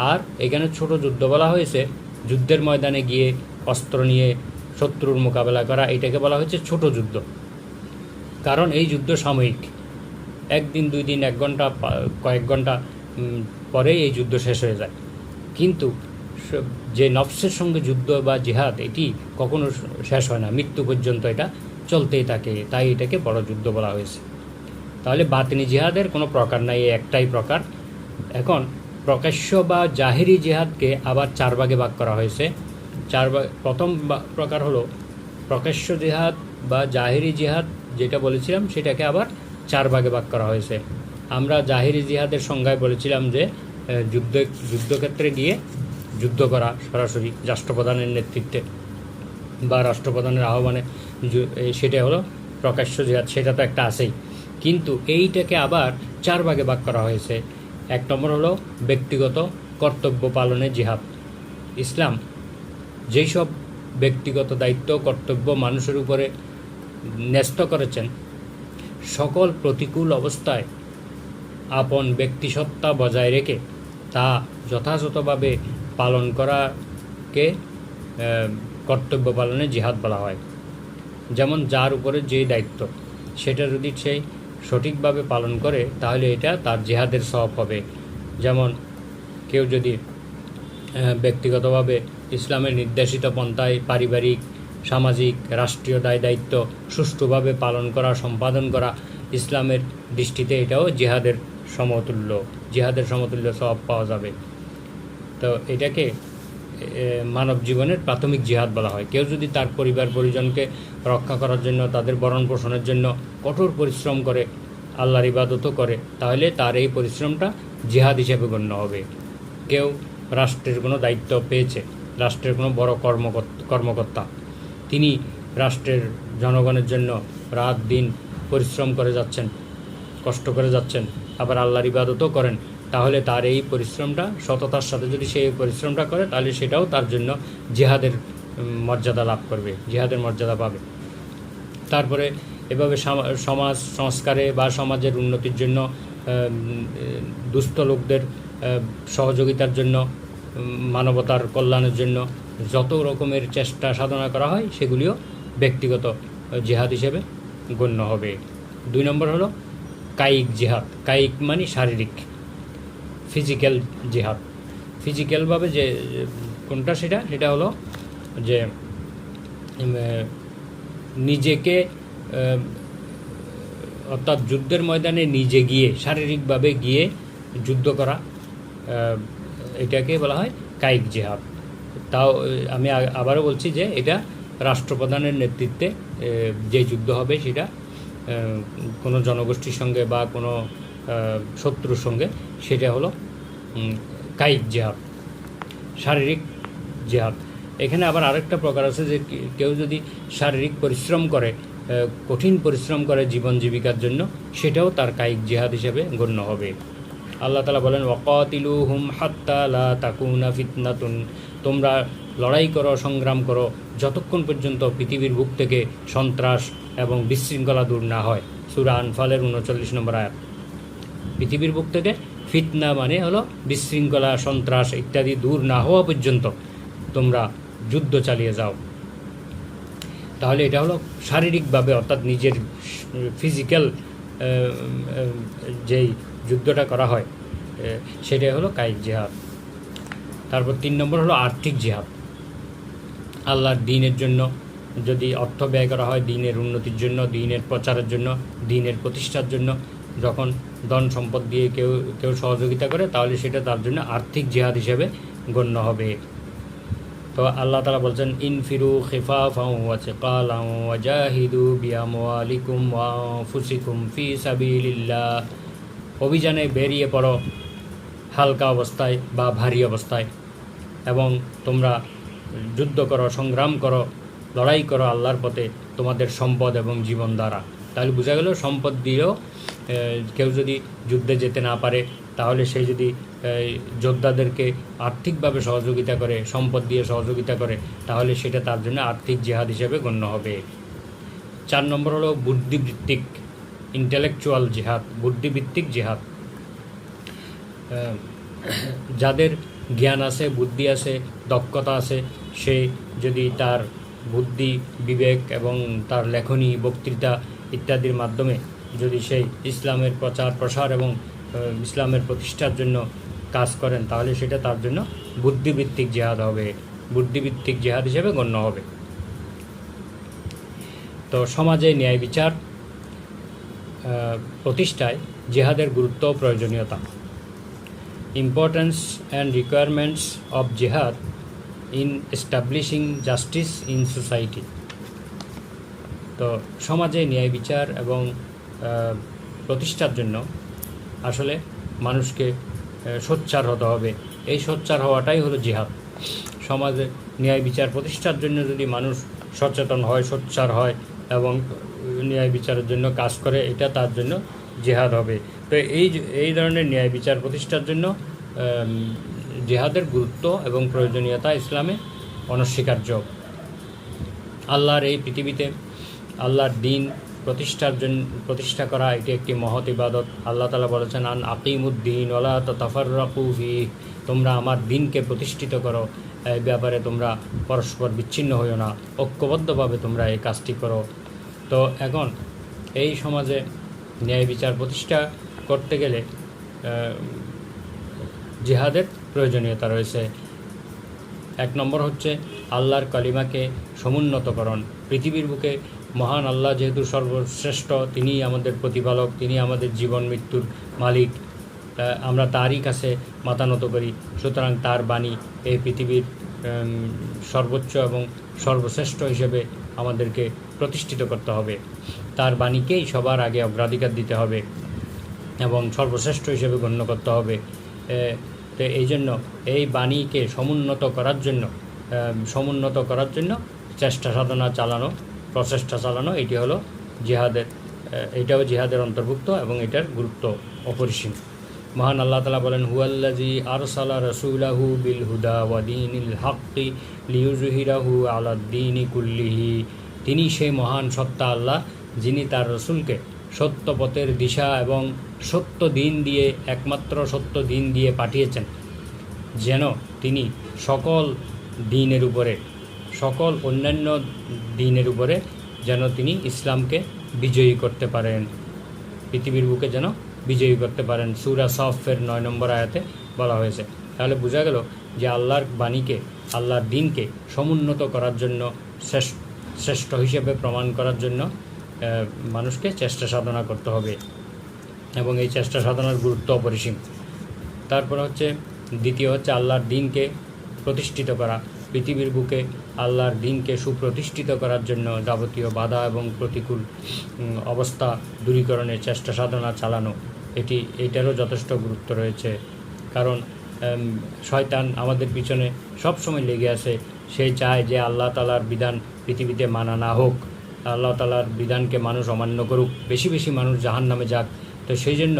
আর এখানে ছোট যুদ্ধ বলা হয়েছে, যুদ্ধের ময়দানে গিয়ে অস্ত্র নিয়ে শত্রুর মোকাবেলা করা, এটাকে বলা হয়েছে ছোট যুদ্ধ। কারণ এই যুদ্ধ সাময়িক, একদিন দুই দিন, এক ঘন্টা, কয়েক ঘন্টা পরেই এই যুদ্ধ শেষ হয়ে যায়। কিন্তু যে নফসের সঙ্গে যুদ্ধ বা জিহাদ, এটি কখনো শেষ হয় না, মৃত্যু পর্যন্ত এটা চলতেই থাকে, তাই এটাকে বড় যুদ্ধ বলা হয়েছে। তাহলে বাতিনি জিহাদের কোনো প্রকার নাই, একটাই প্রকার। এখন প্রকাশ্য বা জাহেরি জিহাদকে আবার চার ভাগে ভাগ করা হয়েছে। প্রথম প্রকার হলো প্রকাশ্য জিহাদ বা জাহেরি জিহাদ, যেটা বলেছিলাম সেটাকে আবার চার ভাগে ভাগ করা হয়েছে। আমরা জাহেরি জিহাদের সংজ্ঞায় বলেছিলাম যে যুদ্ধক্ষেত্রে গিয়ে যুদ্ধ করা সরাসরি রাষ্ট্রপ্রধানের নেতৃত্বে বা রাষ্ট্রপ্রধানের আহ্বানে, সেটা হলো প্রকাশ্য জিহাদ, সেটা তো একটা আছেই। কিন্তু এইটাকে আবার চার ভাগে ভাগ করা হয়েছে। এক নম্বর হলো ব্যক্তিগত কর্তব্য পালনের জিহাদ। ইসলাম যেই সব ব্যক্তিগত দায়িত্ব কর্তব্য মানুষের উপরে ন্যস্ত করেছেন, সকল প্রতিকূল অবস্থায় আপন ব্যক্তিসত্তা বজায় রেখে তা যথাযথভাবে পালন করাকে কর্তব্য পালনের জিহাদ বলা হয়। যেমন যার উপরে যে দায়িত্ব, সেটা যদি সেই সঠিকভাবে পালন করে তাহলে এটা তার জিহাদের সওয়াব হবে। যেমন কেউ যদি ব্যক্তিগতভাবে ইসলামের নির্দেশিত পন্থায় পারিবারিক, সামাজিক, রাষ্ট্রীয় দায় দায়িত্ব সুষ্ঠুভাবে পালন করা, সম্পাদন করা, ইসলামের দৃষ্টিতে এটাও জিহাদের সমতুল্য সওয়াব পাওয়া যাবে। তো এটাকে মানব জীবনের প্রাথমিক জিহাদ বলা হয়। কেউ যদি তার পরিবার পরিজনকে রক্ষা করার জন্য, তাদের ভরণ পোষণের জন্য কঠোর পরিশ্রম করে, আল্লাহর ইবাদতও করে, তাহলে তার এই পরিশ্রমটা জিহাদ হিসেবে গণ্য হবে। কেউ রাষ্ট্রের কোনো দায়িত্ব পেয়েছে, রাষ্ট্রের কোনো বড় কর্মকর্তা, তিনি রাষ্ট্রের জনগণের জন্য রাত দিন পরিশ্রম করে যাচ্ছেন, কষ্ট করে যাচ্ছেন, আবার আল্লাহর ইবাদতও করেন, তাহলে তার এই পরিশ্রমটা, সততার সাথে যদি সে এই পরিশ্রমটা করে, তাহলে সেটাও তার জন্য জিহাদের মর্যাদা লাভ করবে, জিহাদের মর্যাদা পাবে। তারপরে এভাবে সমাজ সংস্কারে বা সমাজের উন্নতির জন্য, দুস্থ লোকদের সহযোগিতার জন্য, মানবতার কল্যাণের জন্য যত রকমের চেষ্টা সাধনা করা হয়, সেগুলিও ব্যক্তিগত জিহাদ হিসেবে গণ্য হবে। 2 নম্বর হলো কায়িক জিহাদ। কায়িক মানে শারীরিক, ফিজিক্যাল জিহাদ। ফিজিক্যালভাবে যে কোনটা, সেটা হলো যে নিজেকে, অর্থাৎ যুদ্ধের ময়দানে নিজে গিয়ে, শারীরিকভাবে গিয়ে যুদ্ধ করা, এটাকে বলা হয় কায়িক জিহাদ। তাও আমি আবারও বলছি যে এটা রাষ্ট্রপ্রধানের নেতৃত্বে যে যুদ্ধ হবে, সেটা কোনো জনগোষ্ঠীর সঙ্গে বা কোনো শত্রুর সঙ্গে, সেটা হলো কায়িক জিহাদ, শারীরিক জিহাদ। এখানে আবার আরেকটা প্রকার আছে যে কেউ যদি শারীরিক পরিশ্রম করে, কঠিন পরিশ্রম করে জীবন জীবিকার জন্য, সেটাও তার কায়িক জিহাদ হিসেবে গণ্য হবে। আল্লাহ তাআলা বলেন, ওয়াকাতিলুহুম হাত্তা লা তাকুনা ফিতনাতুন, তোমরা লড়াই করো, সংগ্রাম করো, যতক্ষণ পর্যন্ত পৃথিবীর বুক থেকে সন্ত্রাস এবং বিশৃঙ্খলা দূর না হয়। সূরা আনফালের 39 নম্বর আয়াত। পৃথিবীর বুক থেকে ফিতনা মানে হলো বিশৃঙ্খলা, সন্ত্রাস ইত্যাদি দূর না হওয়া পর্যন্ত তোমরা যুদ্ধ চালিয়ে যাও। তাহলে এটা হলো শারীরিকভাবে, অর্থাৎ নিজের ফিজিক্যাল যেই যুদ্ধটা করা হয়, সেটাই হলো কায়িক জিহাদ। তারপর 3 নম্বর হলো আর্থিক জিহাদ। আল্লাহর দ্বীনের জন্য যদি অর্থ ব্যয় করা হয়, দ্বীনের উন্নতির জন্য, দ্বীনের প্রচারের জন্য, দ্বীনের প্রতিষ্ঠার জন্য, যখন ধন সম্পদ দিয়ে কেউ সহযোগিতা করে, তাহলে সেটা তার জন্য আর্থিক জিহাদ হিসেবে গণ্য হবে। তো আল্লাহ তাআলা বলছেন, ইনফিরু খিফাফাও ওয়া সিকালাও ওয়া জাহিদু বিআমওয়ালিকুম ওয়া আনফুসিকুম ফি সাবিলিল্লাহ, অভিযানে বেরিয়ে পড়ো হালকা অবস্থায় বা ভারী অবস্থায়, এবং তোমরা যুদ্ধ করো, সংগ্রাম করো, লড়াই করো আল্লাহর পথে তোমাদের সম্পদ এবং জীবন দ্বারা। তাহলে বোঝা গেল, সম্পদ দিয়েও কেউ যদি যুদ্ধে যেতে না পারে, তাহলে সে যদি যোদ্ধাদেরকে আর্থিকভাবে সহযোগিতা করে, সম্পদ দিয়ে সহযোগিতা করে, তাহলে সেটা তার জন্য আর্থিক জিহাদ হিসেবে গণ্য হবে। 4 নম্বর হলো বুদ্ধিবৃত্তিক, ইন্টেলেকচুয়াল জিহাদ, বুদ্ধিভিত্তিক জিহাদ। যাদের জ্ঞান আছে, বুদ্ধি আছে, দক্ষতা আছে, সে যদি তার বুদ্ধি, বিবেক এবং তার লেখনী, বক্তৃতা ইত্যাদির মাধ্যমে যদি সেই ইসলামের প্রচার প্রসার এবং ইসলামের প্রতিষ্ঠার জন্য কাজ করেন, তাহলে সেটা তার জন্য বুদ্ধিভিত্তিক জিহাদ হবে, বুদ্ধিভিত্তিক জিহাদ হিসেবে গণ্য হবে। তো সমাজে ন্যায় বিচার প্রতিষ্ঠায় জিহাদের গুরুত্ব ও প্রয়োজনীয়তা। ইম্পর্টেন্স অ্যান্ড রিকোয়ারমেন্টস অফ জিহাদ in establishing justice in society. তো সমাজে ন্যায় বিচার এবং প্রতিষ্ঠার জন্য আসলে মানুষকে সোচ্চার হতে হবে। এই সোচ্চার হওয়াটাই হলো জিহাদ। সমাজে ন্যায় বিচার প্রতিষ্ঠার জন্য যদি মানুষ সচেতন হয়, সোচ্চার হয় এবং ন্যায় বিচারের জন্য কাজ করে, এটা তার জন্য জিহাদ হবে। তো এই ধরনের ন্যায় বিচার প্রতিষ্ঠার জন্য জিহাদের গুরুত্ব এবং প্রয়োজনীয়তা ইসলামে অনস্বীকার্য। আল্লাহর এই পৃথিবীতে আল্লাহর দ্বীন প্রতিষ্ঠা করা, এটি একটি মহৎ ইবাদত। আল্লাহ তাআলা বলেছেন, আন আকিমুদ্দিন ওয়ালা তাতাফাররাকু ফিহি, তোমরা আমার দ্বীনকে প্রতিষ্ঠিত করো, এই ব্যাপারে তোমরা পরস্পর বিচ্ছিন্ন হইও না, ঐক্যবদ্ধভাবে তোমরা এই কাজটি করো। তো এখন এই সমাজে ন্যায় বিচার প্রতিষ্ঠা করতে গেলে জিহাদের প্রয়োজনীয়তা রয়েছে। এক নম্বর হচ্ছে আল্লাহর কালিমাকে সমুন্নতকরণ। পৃথিবীর বুকে মহান আল্লাহ যেহেতু সর্বশ্রেষ্ঠ, তিনিই আমাদের প্রতিপালক, তিনি আমাদের জীবন মৃত্যুর মালিক, আমরা তারই কাছে মাথা নত করি। সুতরাং তার বাণী এই পৃথিবীর সর্বোচ্চ এবং সর্বশ্রেষ্ঠ হিসেবে আমাদেরকে প্রতিষ্ঠিত করতে হবে। তার বাণীকেই সবার আগে অগ্রাধিকার দিতে হবে এবং সর্বশ্রেষ্ঠ হিসেবে গণ্য করতে হবে। তো এই জন্য এই বাণীকে সমুন্নত করার জন্য চেষ্টা সাধনা চালানো, প্রচেষ্টা চালানো, এটি হলো এটাও জিহাদের অন্তর্ভুক্ত এবং এটার গুরুত্ব অপরিসীম। মহান আল্লাহ তাআলা বলেন, হুয়াল্লাযী আরসালা রাসূলাহু বিল হুদা ওয়া দীনিল হাক্কি লিইয়ুযহিরাহু আলাদ-দীনি কুল্লিহি। তিনি সেই মহান সত্তা আল্লাহ, যিনি তার রসুলকে সত্য পথের দিশা এবং একমাত্র সত্য দিন দিয়ে পাঠিয়েছেন, যেন তিনি সকল অন্যান্য দিনের উপরে যেন তিনি ইসলামকে বিজয়ী করতে পারেন, পৃথিবীর বুকে যেন বিজয়ী করতে পারেন। সূরা সাফের 9 নম্বর আয়াতে বলা হয়েছে। তাহলে বোঝা গেল যে আল্লাহর বাণীকে, আল্লাহর দ্বীনকে সমুন্নত করার জন্য, শ্রেষ্ঠ হিসেবে প্রমাণ করার জন্য মানুষকে চেষ্টা সাধনা করতে হবে এবং এই চেষ্টা সাধনার গুরুত্ব অপরিসীম। তারপর দ্বিতীয় হচ্ছে আল্লাহর দ্বীনকে প্রতিষ্ঠিত করা। পৃথিবীর বুকে আল্লাহর দ্বীনকে সুপ্রতিষ্ঠিত করার জন্য যাবতীয় বাধা এবং প্রতিকূল অবস্থা দূরীকরণের চেষ্টা সাধনা চালানো, এটারও যথেষ্ট গুরুত্ব রয়েছে। কারণ শয়তান আমাদের পিছনে সবসময় লেগে আছে। সে চায় যে আল্লাহ তাআলার বিধান পৃথিবীতে মানা না হোক, আল্লাহ তাআলার বিধানকে মানুষ অমান্য করুক, বেশি বেশি মানুষ জাহান্নামে যাক। তো সেই জন্য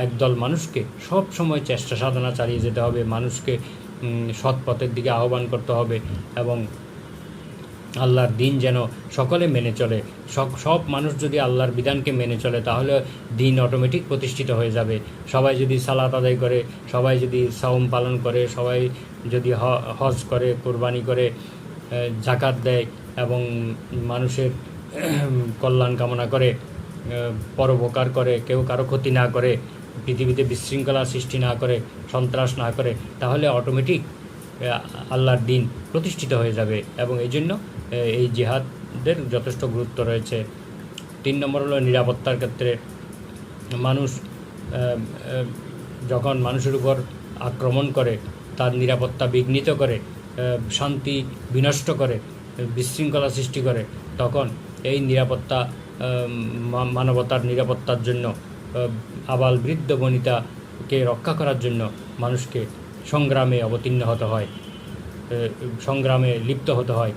একদল মানুষকে সব সময় চেষ্টা সাধনা চালিয়ে যেতে হবে, মানুষকে সৎ পথের দিকে আহ্বান করতে হবে এবং আল্লাহর দ্বীন যেন সকলে মেনে চলে। সব মানুষ যদি আল্লাহর বিধানকে মেনে চলে, তাহলে দ্বীন অটোমেটিক প্রতিষ্ঠিত হয়ে যাবে। সবাই যদি সালাত আদায় করে, সবাই যদি সাওম পালন করে, সবাই যদি হজ করে, কোরবানি করে, জাকাত দেয় এবং মানুষের কল্যাণ কামনা করে, পরোপকার করে, কেউ কারো ক্ষতি না করে, পৃথিবীতে বিশৃঙ্খলা সৃষ্টি না করে, সন্ত্রাস না করে, তাহলে অটোমেটিক আল্লাহর দ্বীন প্রতিষ্ঠিত হয়ে যাবে এবং এই জন্য এই জিহাদের যথেষ্ট গুরুত্ব রয়েছে। 3 নম্বর হলো নিরাপত্তার ক্ষেত্রে। মানুষ যখন মানুষের উপর আক্রমণ করে, তার নিরাপত্তা বিঘ্নিত করে, শান্তি বিনষ্ট করে, বিশৃঙ্খলা সৃষ্টি করে, তখন এই নিরাপত্তা, মানবতার নিরাপত্তার জন্য, আবাল বৃদ্ধ বনিতাকে রক্ষা করার জন্য মানুষকে সংগ্রামে অবতীর্ণ হতে হয়, সংগ্রামে লিপ্ত হতে হয়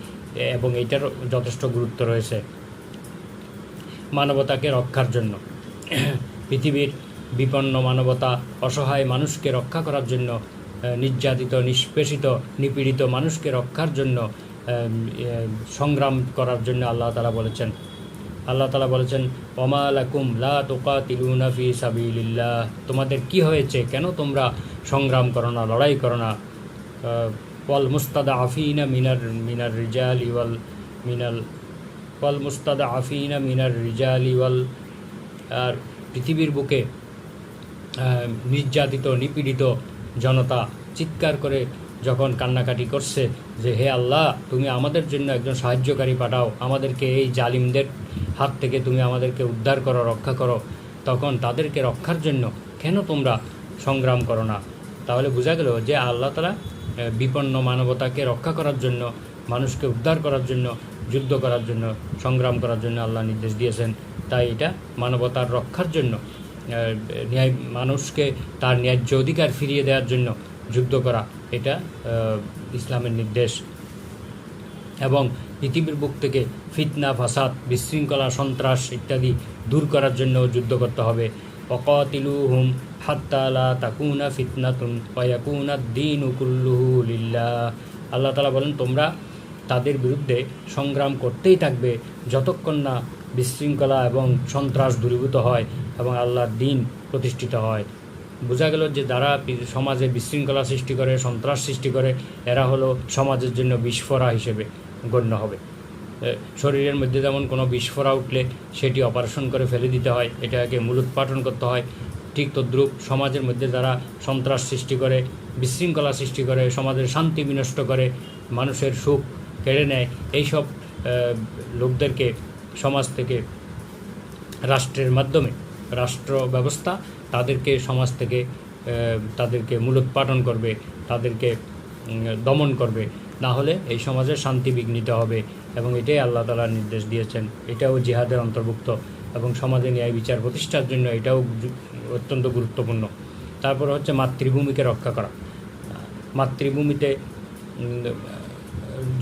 এবং এইটার যথেষ্ট গুরুত্ব রয়েছে। মানবতাকে রক্ষার জন্য, পৃথিবীর বিপন্ন মানবতা, অসহায় মানুষকে রক্ষা করার জন্য, নির্যাতিত, নিষ্পেষিত, নিপীড়িত মানুষকে রক্ষার জন্য সংগ্রাম করার জন্য আল্লাহ তাআলা বলেছেন ওমা লাকুম লা তুকাতিলুনা ফি সাবিলিল্লাহ, তোমাদের কি হয়েছে, কেন তোমরা সংগ্রাম করো না, লড়াই করো না। ওয়াল মুস্তাদআফিনা মিনার রিজালি ওয়াল আর পৃথিবীর বুকে নির্যাতিত, নিপীড়িত জনতা চিৎকার করে যখন কান্নাকাটি করছে যে হে আল্লাহ, তুমি আমাদের জন্য একজন সাহায্যকারী পাঠাও, আমাদেরকে এই জালিমদের হাত থেকে তুমি আমাদেরকে উদ্ধার করো, রক্ষা করো, তখন তাদেরকে রক্ষার জন্য কেন তোমরা সংগ্রাম করো না? তাহলে বোঝা গেল যে আল্লাহ তাআলা বিপন্ন মানবতাকে রক্ষা করার জন্য, মানুষকে উদ্ধার করার জন্য, যুদ্ধ করার জন্য, সংগ্রাম করার জন্য আল্লাহ নির্দেশ দিয়েছেন। তাই এটা মানবতার রক্ষার জন্য, মানুষকে তার ন্যায্য অধিকার ফিরিয়ে দেওয়ার জন্য যুদ্ধ করা, এটা ইসলামের নির্দেশ। এবং পৃথিবীর বুক থেকে ফিতনা, ফাসাদ, বিশৃঙ্খলা, সন্ত্রাস ইত্যাদি দূর করার জন্য যুদ্ধ করতে হবে। ওয়াকাতিলুহুম হাত্তা লা তাকুনা ফিতনাতুন ওয়া ইয়াকুনাদ-দীনু কুল্লুহু লিল্লাহ। আল্লাহ তাআলা বলেন, তোমরা তাদের বিরুদ্ধে সংগ্রাম করতেই থাকবে যতক্ষণ না বিশৃঙ্খলা এবং সন্ত্রাস দূরীভূত হয় এবং আল্লাহর দ্বীন প্রতিষ্ঠিত হয়। বোঝা গেল যে যারা সমাজে বিশৃঙ্খলা সৃষ্টি করে, সন্ত্রাস সৃষ্টি করে, এরা হলো সমাজের জন্য বিস্ফোরা হিসেবে গণ্য হবে। শরীরের মধ্যে যেমন কোনো বিস্ফোরা উঠলে সেটি অপারেশন করে ফেলে দিতে হয়, এটাকে মূলোৎপাটন করতে হয়, ঠিক তদ্রূপ সমাজের মধ্যে যারা সন্ত্রাস সৃষ্টি করে, বিশৃঙ্খলা সৃষ্টি করে, সমাজের শান্তি বিনষ্ট করে, মানুষের সুখ কেড়ে নেয়, এইসব লোকদেরকে সমাজ থেকে রাষ্ট্রের মাধ্যমে, রাষ্ট্র ব্যবস্থা তাদেরকে সমাজ থেকে তাদেরকে মূলোৎপাটন করবে, তাদেরকে দমন করবে, না হলে এই সমাজের শান্তি বিঘ্নিত হবে। এবং এটাই আল্লাহ তাআলা নির্দেশ দিয়েছেন, এটাও জিহাদের অন্তর্ভুক্ত এবং সমাজে ন্যায় বিচার প্রতিষ্ঠার জন্য এটাও অত্যন্ত গুরুত্বপূর্ণ। তারপর হচ্ছে মাতৃভূমিকে রক্ষা করা। মাতৃভূমিতে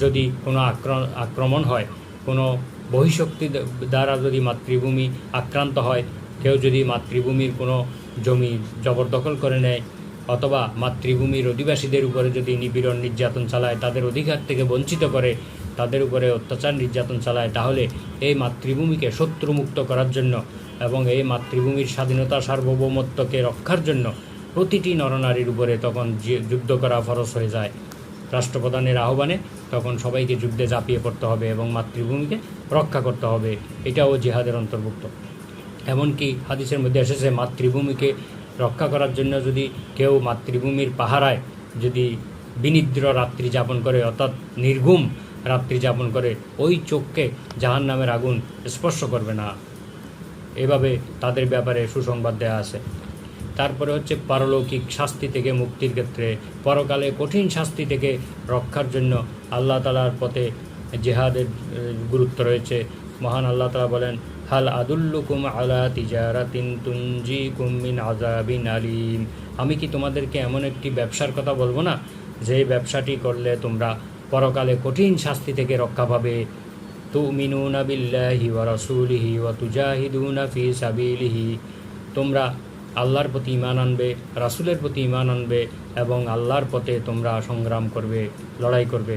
যদি কোনো আক্রমণ হয়, কোনো বহিঃশক্তি দ্বারা যদি মাতৃভূমি আক্রান্ত হয়, কেউ যদি মাতৃভূমির কোনো জমি জবরদখল করে নেয় অথবা মাতৃভূমির অধিবাসীদের উপরে যদি নিপীড়ন নির্যাতন চালায়, তাদের অধিকার থেকে বঞ্চিত করে, তাদের উপরে অত্যাচার নির্যাতন চালায়, তাহলে এই মাতৃভূমিকে শত্রুমুক্ত করার জন্য এবং এই মাতৃভূমির স্বাধীনতা সার্বভৌমত্বকে রক্ষার জন্য প্রতিটি নরনারীর উপরে তখন যুদ্ধ করা ফরজ হয়ে যায়। রাষ্ট্রপ্রধানের আহ্বানে তখন সবাইকে যুদ্ধে ঝাঁপিয়ে পড়তে হবে এবং মাতৃভূমিকে রক্ষা করতে হবে, এটাও জিহাদের অন্তর্ভুক্ত। এমনকি হাদিসের মধ্যে এসেছে, মাতৃভূমিকে রক্ষা করার জন্য যদি কেউ মাতৃভূমির পাহারায় যদি বিনিদ্র রাত্রি যাপন করে, অর্থাৎ নির্ঘুম রাত্রি যাপন করে, ওই চোখকে জাহান্নামের আগুন স্পর্শ করবে না। এভাবে তাদের ব্যাপারে সুসংবাদ দেওয়া আছে। তারপরে হচ্ছে পারলৌকিক শাস্তি থেকে মুক্তির ক্ষেত্রে, পরকালে কঠিন শাস্তি থেকে রক্ষার জন্য আল্লাহ তাআলার পথে জিহাদের গুরুত্ব রয়েছে। মহান আল্লাহ তাআলা বলেন, হাল আদুল্লুকুম আলা তিজারাতিন তুনজিকুম মিন আযাবিন আলিম। আমি কি তোমাদেরকে এমন একটি ব্যবসার কথা বলবো না, যে ব্যবসাটি করলে তোমরা পরকালে কঠিন শাস্তি থেকে রক্ষা পাবে। তুমিনুনা বিল্লাহি ওয়া রাসূলিহি ওয়া তুজাহিদুনা ফি সাবিলিহি। তোমরা আল্লাহর প্রতি ঈমান আনবে, রাসূলের প্রতি ঈমান আনবে এবং আল্লাহর পথে তোমরা সংগ্রাম করবে, লড়াই করবে।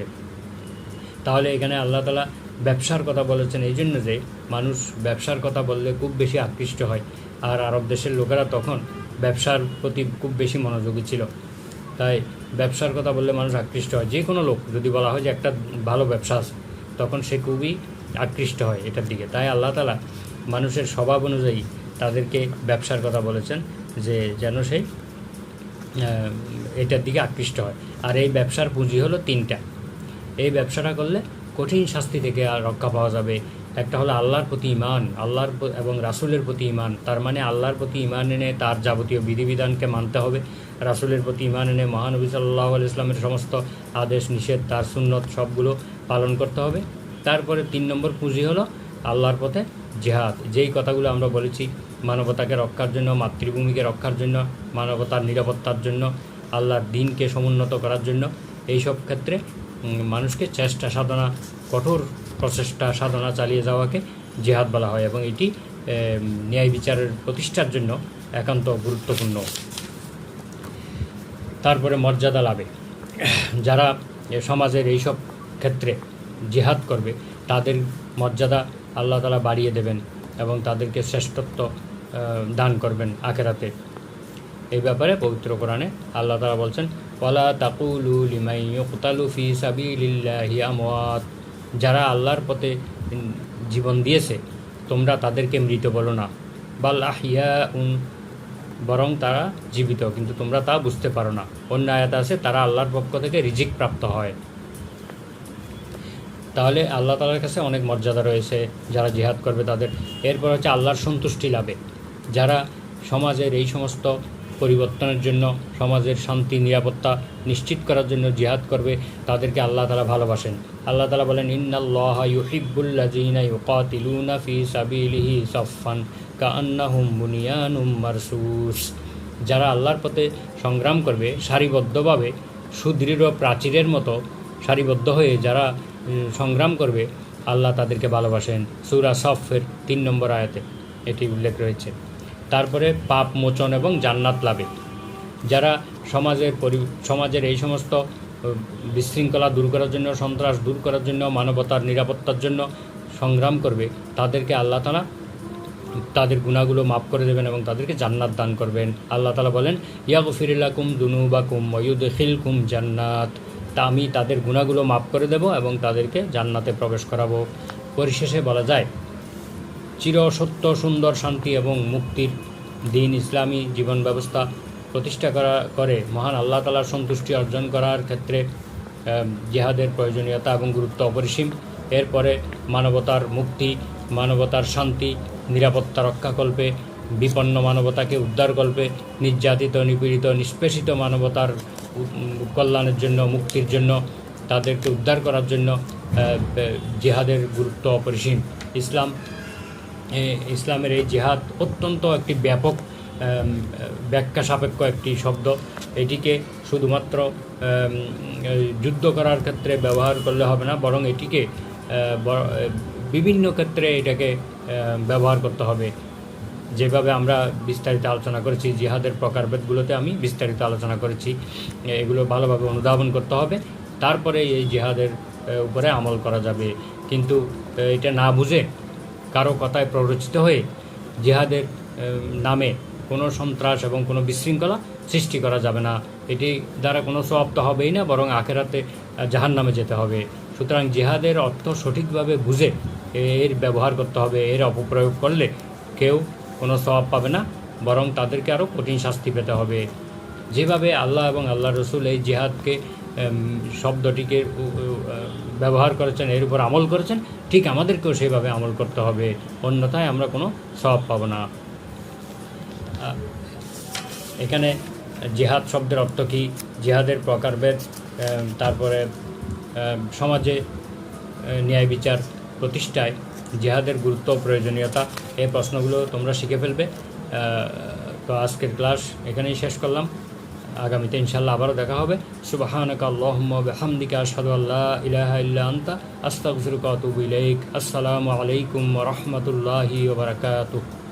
তাহলে এখানে আল্লাহ তাআলা ব্যবসার কথা বলেছেন এই জন্য যে মানুষ ব্যবসার কথা বললে খুব বেশি আকৃষ্ট হয়, আর আরব দেশের লোকেরা তখন ব্যবসার প্রতি খুব বেশি মনোযোগী ছিল। তাই ব্যবসার কথা বললে মানুষ আকৃষ্ট হয়। যে কোনো লোক যদি বলা হয় যে একটা ভালো ব্যবসা আছে, তখন সে খুবই আকৃষ্ট হয় এটার দিকে। তাই আল্লাহ তাআলা মানুষের স্বভাব অনুযায়ী তাদেরকে ব্যবসার কথা বলেছেন, যে যেন সেই এটার দিকে আকৃষ্ট হয়। আর এই ব্যবসার পুঁজি হলো তিনটা। এই ব্যবসাটা করলে কঠিন শাস্তি থেকে আর রক্ষা পাওয়া যাবে। একটা হলো আল্লাহর প্রতি ঈমান, আল্লাহর এবং রাসূলের প্রতি ঈমান। তার মানে আল্লাহর প্রতি ঈমান এনে তার যাবতীয় বিধিবিধানকে মানতে হবে, রাসূলের প্রতি ঈমান এনে মহানবী সাল্লাল্লাহু আলাইহি ওয়াসাল্লামের সমস্ত আদেশ নিষেধ, তার সুন্নত সবগুলো পালন করতে হবে। তারপরে 3 নম্বর পুঁজি হলো আল্লাহর পথে জিহাদ। যেই কথাগুলো আমরা বলেছি, মানবতাকে রক্ষার জন্য, মাতৃভূমিকে রক্ষার জন্য, মানবতার নিরাপত্তার জন্য, আল্লাহর দ্বীনকে সমুন্নত করার জন্য, এইসব ক্ষেত্রে মানুষকে চেষ্টা সাধনা, কঠোর প্রচেষ্টা সাধনা চালিয়ে যাওয়াকে জিহাদ বলা হয় এবং এটি ন্যায় বিচারের প্রতিষ্ঠার জন্য একান্ত গুরুত্বপূর্ণ। তারপরে মর্যাদা লাভে, যারা সমাজের এইসব ক্ষেত্রে জিহাদ করবে তাদের মর্যাদা আল্লাহ তাআলা বাড়িয়ে দেবেন এবং তাদেরকে শ্রেষ্ঠত্ব দান করবেন আখিরাতে। এই ব্যাপারে পবিত্র কোরআনে আল্লাহ তাআলা বলছেন, ওয়ালা তাকুলু লিমান ইউকতালু ফি সাবিলিল্লাহি আমওয়াত। যারা আল্লাহর পথে জীবন দিয়েছে তোমরা তাদেরকে মৃত বলো না, বাল আহিয়াউন, বরং তারা জীবিত, কিন্তু তোমরা তা বুঝতে পারো না। অন্য আয়াত আছে, তারা আল্লাহর পক্ষ থেকে রিজিক প্রাপ্ত হয়। তাহলে আল্লাহ তাআলার কাছে অনেক মর্যাদা রয়েছে যারা জিহাদ করবে তাদের। এরপর হচ্ছে আল্লাহর সন্তুষ্টি লাভে, যারা সমাজের এই সমস্ত পরিবর্তনের জন্য, সমাজের শান্তি নিরাপত্তা নিশ্চিত করার জন্য জিহাদ করবে, তাদেরকে আল্লাহ তাআলা ভালোবাসেন। আল্লাহ তাআলা বলেন, ইন্নাল্লাহা ইউহিব্বুল্লাযীনা ইউকাতিলুনা ফি সাবিলিহি সাফফান কাআন্নাহুম বুনিয়ানুম মারসুস। যারা আল্লাহর পথে সংগ্রাম করবে সারিবদ্ধভাবে, সুদৃঢ় প্রাচীরের মতো সারিবদ্ধ হয়ে যারা সংগ্রাম করবে, আল্লাহ তাদেরকে ভালোবাসেন। সূরা সফের 3 নম্বর আয়াতে এটি উল্লেখ রয়েছে। তারপরে পাপ মোচন এবং জান্নাত লাভে, যারা সমাজের এই সমস্ত বিশৃঙ্খলা দূর করার জন্য, সন্ত্রাস দূর করার জন্য, মানবতার নিরাপত্তার জন্য সংগ্রাম করবে, তাদেরকে আল্লাহ তাআলা তাদের গুনাহগুলো মাফ করে দেবেন এবং তাদেরকে জান্নাত দান করবেন। আল্লাহ তাআলা বলেন, ইয়াগফির লাকুম যুনুবাকুম ওয়া ইউদখিলকুম জান্নাত। তা আমি তাদের গুনাহগুলো মাফ করে দেব এবং তাদেরকে জান্নাতে প্রবেশ করাবো। পরিশেষে বলা যায়, চির সত্য সুন্দর শান্তি এবং মুক্তির দিন ইসলামী জীবন ব্যবস্থা প্রতিষ্ঠা করে মহান আল্লাহ তাআলার সন্তুষ্টি অর্জন করার ক্ষেত্রে জিহাদের প্রয়োজনীয়তা এবং গুরুত্ব অপরিসীম। এরপরে মানবতার মুক্তি, মানবতার শান্তি, নিরাপত্তা রক্ষাকল্পে, বিপন্ন মানবতাকে উদ্ধারকল্পে, নির্যাতিত, নিপীড়িত, নিষ্পেষিত মানবতার কল্যাণের জন্য, মুক্তির জন্য, তাদেরকে উদ্ধার করার জন্য জিহাদের গুরুত্ব অপরিসীম। ইসলামের এই জিহাদ অত্যন্ত একটি ব্যাপক ব্যাখ্যা সাপেক্ষ একটি শব্দ। এটিকে শুধুমাত্র যুদ্ধ করার ক্ষেত্রে ব্যবহার করলে হবে না, বরং এটিকে বিভিন্ন ক্ষেত্রে এটাকে ব্যবহার করতে হবে। যেভাবে আমরা বিস্তারিত আলোচনা করেছি, জিহাদের প্রকারভেদগুলোতে আমি বিস্তারিত আলোচনা করেছি, এগুলো ভালোভাবে অনুধাবন করতে হবে, তারপরে এই জিহাদের উপরে আমল করা যাবে। কিন্তু এটা না বুঝে কারো কথায় প্ররোচিত হয়ে জিহাদের নামে কোনো সন্ত্রাস এবং কোনো বিশৃঙ্খলা সৃষ্টি করা যাবে না। এটি দ্বারা কোনো সওয়াব তো হবেই না, বরং আখেরাতে জাহান্নামে যেতে হবে। সুতরাং জিহাদের অর্থ সঠিকভাবে বুঝে এর ব্যবহার করতে হবে। এর অপপ্রয়োগ করলে কেউ কোনো সওয়াব পাবে না, বরং তাদেরকে আরও কঠিন শাস্তি পেতে হবে। যেভাবে আল্লাহ এবং আল্লাহ রসুল এই জিহাদকে শব্দটিকে ব্যবহার করেছেন, এর উপর আমল করেছেন, ঠিক আমাদেরকেও সেইভাবে আমল করতে হবে, অন্যথায় আমরা কোনো সওয়াব পাব না। এখানে জিহাদ শব্দের অর্থ কী, জিহাদের প্রকারভেদ, তারপরে সমাজে ন্যায় বিচার প্রতিষ্ঠায় জিহাদের গুরুত্ব প্রয়োজনীয়তা, এই প্রশ্নগুলো তোমরা শিখে ফেলবে। তো আজকের ক্লাস এখানেই শেষ করলাম। আগামীতে ইনশাআল্লাহ আবারও দেখা হবে। সুবহানাকা আল্লাহুম্মা ওয়া বিহামদিকা আশহাদু আল্লা ইলাহা ইল্লা আনতা আস্তাগফিরুকা ওয়া আতুবু ইলাইক। আসসালামু আলাইকুম ওয়া রাহমাতুল্লাহি ওয়া বারাকাতুহু।